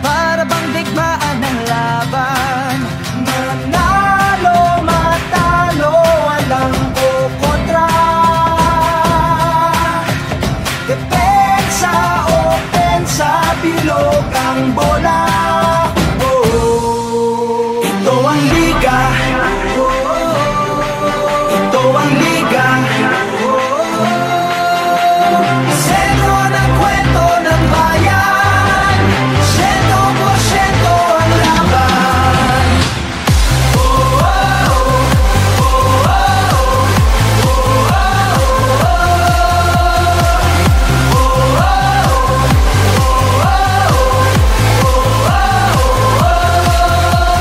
para bang digmaan ng laban. Manalo, matalo, walang kukontra. Depensa, opensa, bilog ang bola. Ito ang liga. Ito ang liga. Sentro ng kwento ng bayan. 100% ang laban.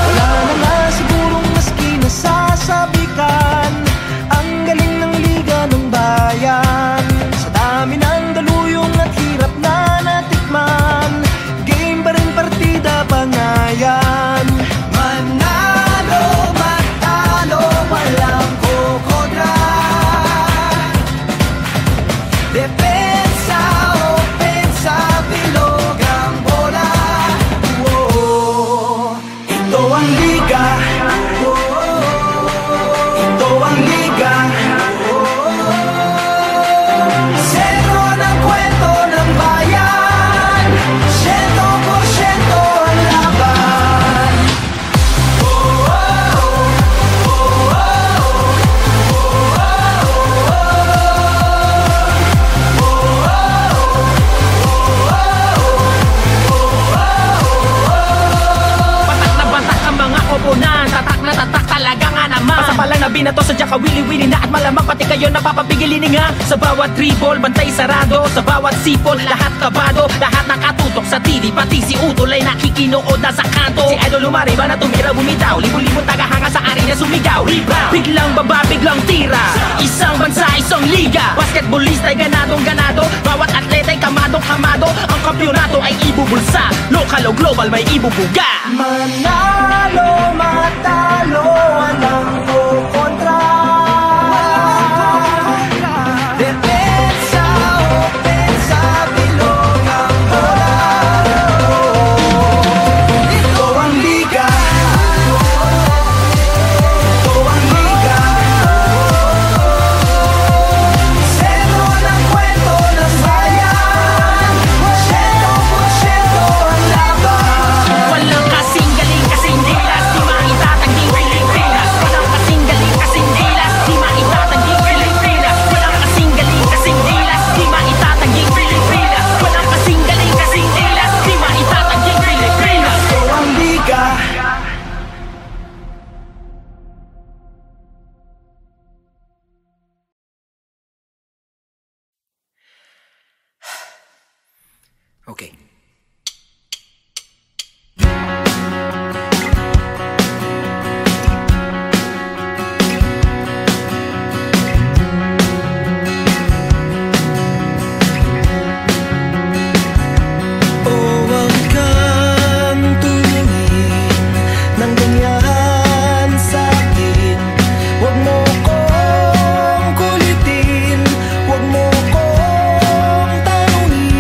Wala na nga sigurong maski nasasabikan. Ang galing ng liga ng bayan. Sa dami ng daluyong at hirap na natikman, game pa rin partida pa nga yan. Manalo, matalo, walang kukontra. Depensa, opensa, bilog ang bola. Ito ang liga. Ito ang liga. Sentro ng kwento ng bayan. 100% ang laban. Patak na batak ang mga koponan. Tatak na tatak talaga nga naman. Pasapalang na binato sa dyan kawili-wili na. At malamang pati kayo napapapigilin nga. Sa bawat dribble, bantay sarado. Sa bawat sipol, lahat kabado. Lahat nakatutok sa TV, pati si Utol ay nakikinood na sa kanto. Si Idol lumariba na tumira bumitaw. Libo-libong tagahanga sa arena sumigaw. Rebound, biglang baba, biglang tira. Isang bansa, isang liga. Basketballista ay ganadong ganado. Bawat atleta ay kamadong kamado. Ang kampyonato ay ibubulsa. Lokal o global may ibubuga. Manalo, matalo, walang kukontra. Depensa, opensa, bilog ang bola. Ito ang liga. Ito ang liga. Sentro ng kwento ng bayan. 100% ang laban. Walang kasing galing, kasing dilas, di maitatanging Pilipinas. Walang kasing galing, kasing dilas, di maitatanging Pilipinas. Walang kasing galing, kasing dilas, di maitatanging Pilipinas. Walang kasing galing, kasing dilas, di maitatanging Pilipinas. Ito ang liga. Okay. Huwag kang tumingin ng ganyan sa'kin. Huwag mo kong kulitin. Huwag mo kong tanungin.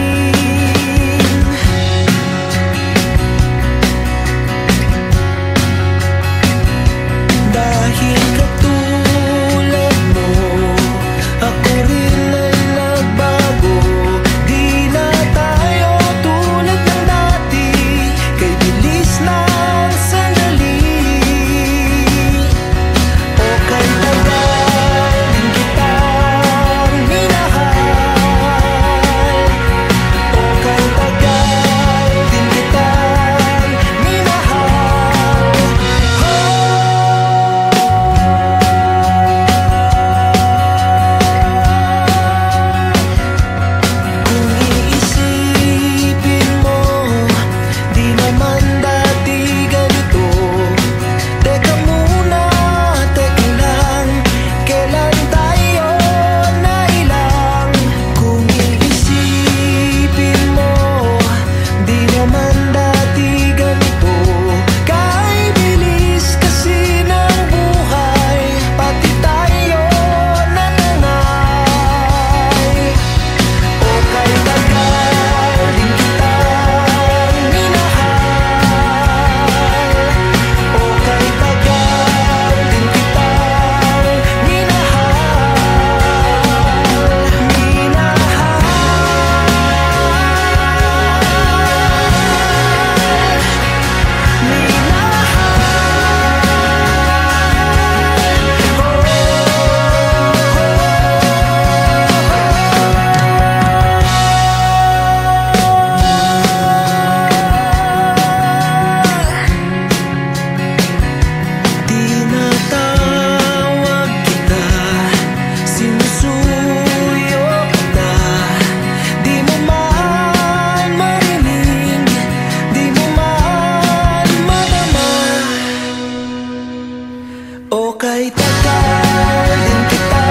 O kay tagal din kita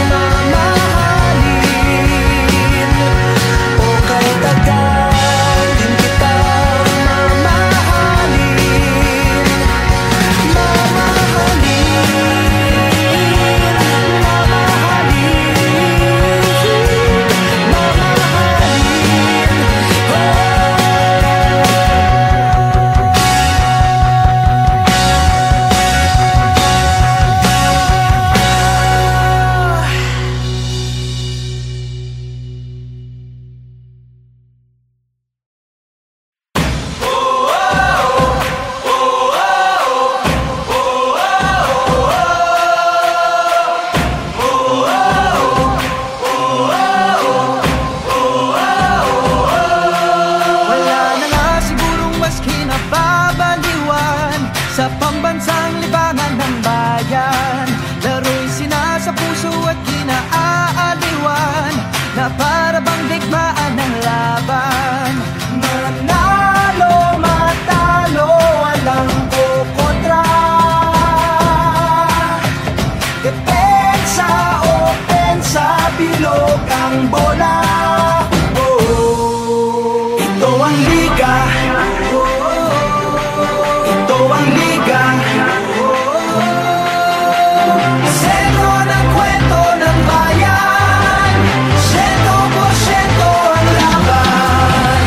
mamahalin. O kay tagal din kita mamahalin. Sa pambansang libangan ng bayan, laro'y sinasa puso at kinaaaliwan, na para bang digmaan ng laban. Manalo, matalo, walang kukontra. Depensa, opensa, bilog ang bola. Oh, ito ang liga. Ito ang liga. Sentro ng kwento ng bayan, 100% ang laban.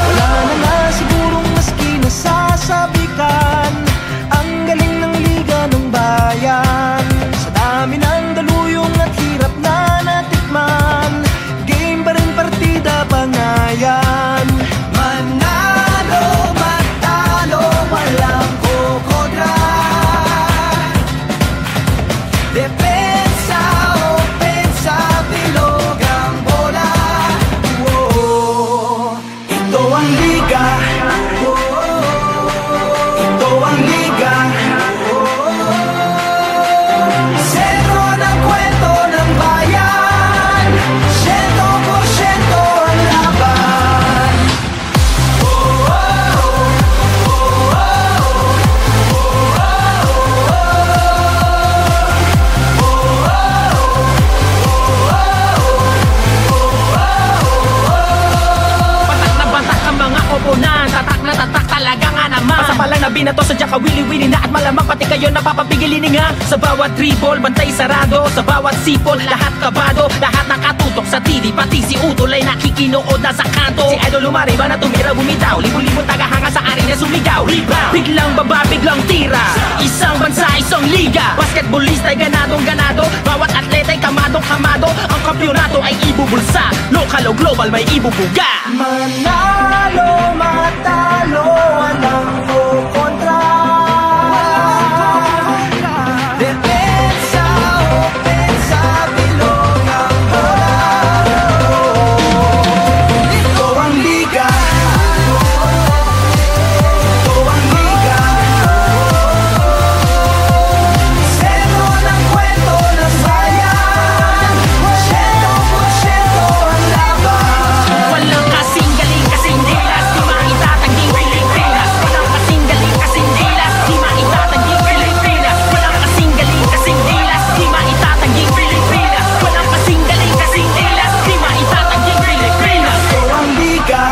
Wala na nga sigurong maski nasasabikan ang galing ng liga ng bayan. Sa dami ng daluyong at hirap na natikman, game pa rin, partida pangayan. Manalo, matalo, walang kukontra. Depensa, opensa, bilog ang bola. Oh, ito ang liga. Ito ang liga. Sentro ng kwento ng bayan, 100% ang laban. Batak na batak ang mga koponan, tatak na tatak talaga nga naman. Basta palang nabinato sa Jaka wili-wili na at malamang pati kayo napapapigilin nga. Sa bawat dribble, bantay sarado. Sa bawat sipol, lahat kabado. Lahat nakatutok sa TV, pati si Utol ay nakikinood na sa kanto. Si Idol lumariba na tumira bumitaw, libo-libong tagahanga sa arena sumigaw. Rebound, biglang baba, biglang tira. Isang bansa, isang liga. Basketballista ay ganadong ganado. Bawat atleta ay kamadong kamado. Ang kampyonato ay ibubulsa. Local o global may ibubuga. Manalo, matalo, walang kukontra. Depensa, opensa, bilog ang bola. Ito ang liga. Ito ang liga. Sentro ng kwento ng bayan, 100% ang laban. Walang kasing galing, kasing dilas, di maitatanging Pilipinas. Walang kasing galing, kasing dilas, di maitatanging Pilipinas. Walang kasing galing, kasing dilas, di maitatanging Pilipinas. Walang kasing galing, kasing dilas, di maitatanging Pilipinas. Ito ang liga.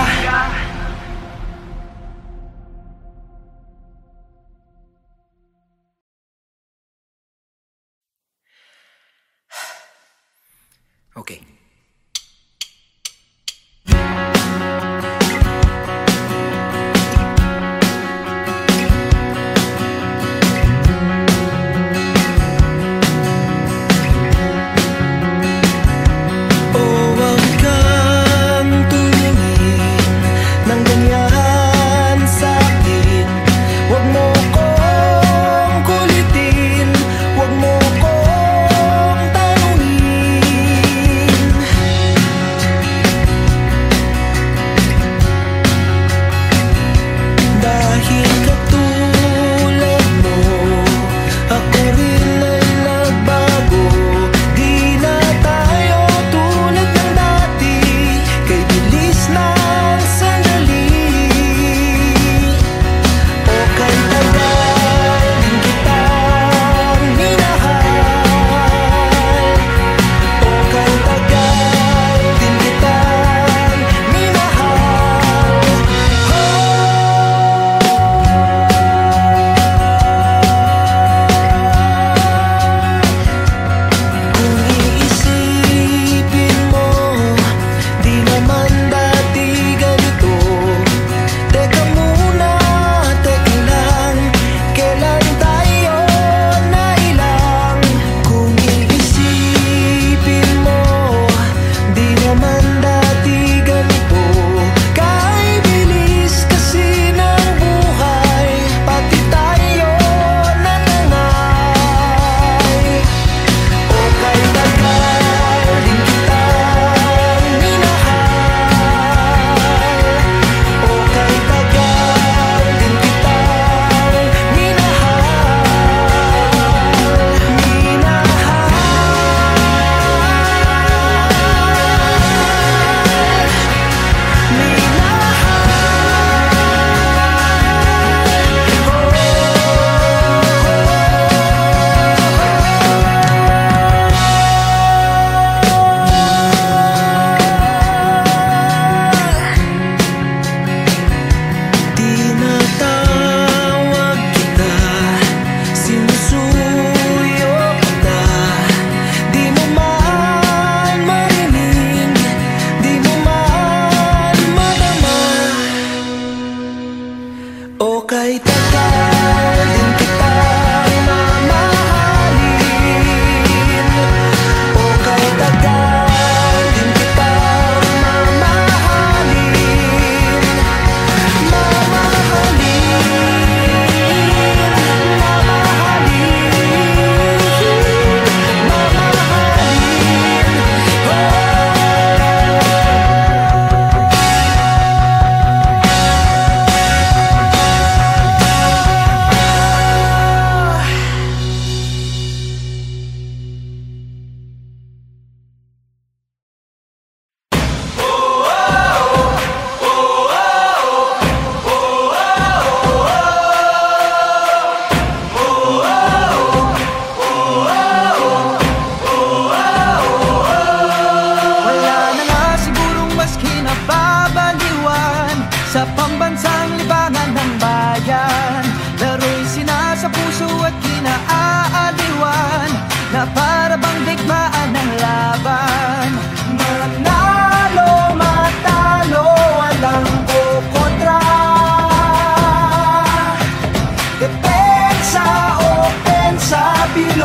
Okay. O wag kang tumingin ng ganyan sa'kin. Wag mo kong kulitin, wag mo kong tanungin.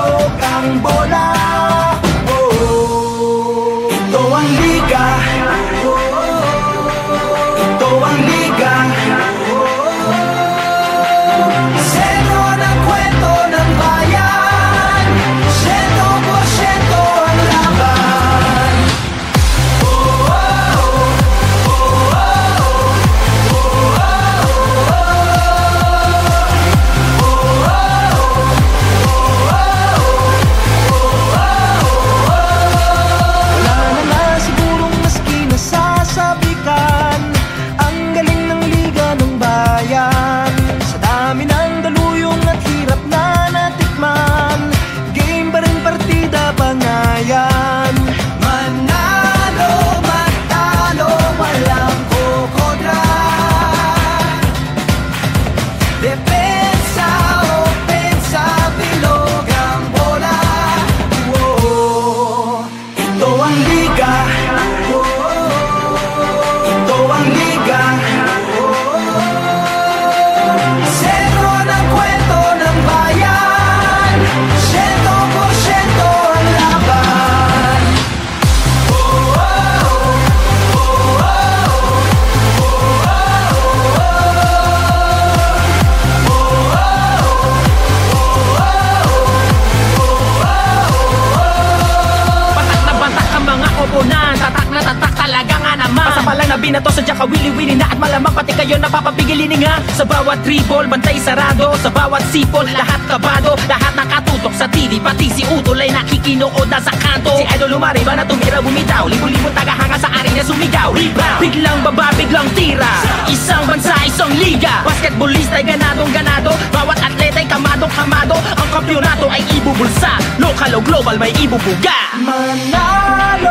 bilog ang bola. Ito ang liga, ito ang liga. Sentro ng kwento ng bayan, 100% ang laban. Wala na nga sigurong maski nasasabikan ang galing ng liga ng bayan. Sa dami ng daluyong at hirap na natikman, game pa rin partida bangayan. Manalo, matalo, walang kukontra. Depensa, opensa, bilog ang bola. Ito ang liga, ito ang liga. Sentro ng kwento ng bayan, 100% ang laban. Batak na batak ang mga koponan, tatak na tatak talaga nga naman. Pasapalang na binato sa Jaka wili-wili na at malamang pati kayo napapapigilin nga. Sa bawat dribble, bantay sarado. Sa bawat sipol, lahat kabado. Lahat nakatutok sa TV, pati si Utol ay nakikinood na sa kanto. Si Idol lumariba na tumira bumitaw, libo-libong tagahanga sa arena sumigaw. Rebound, biglang baba, biglang tira. Isang bansa, isang liga. Basketballista ay ganadong-ganado. Bawat atleta ay kamadong-kamado. Ang kampyonato ay ibubulsa. Lokal o global may ibubuga. Manalo,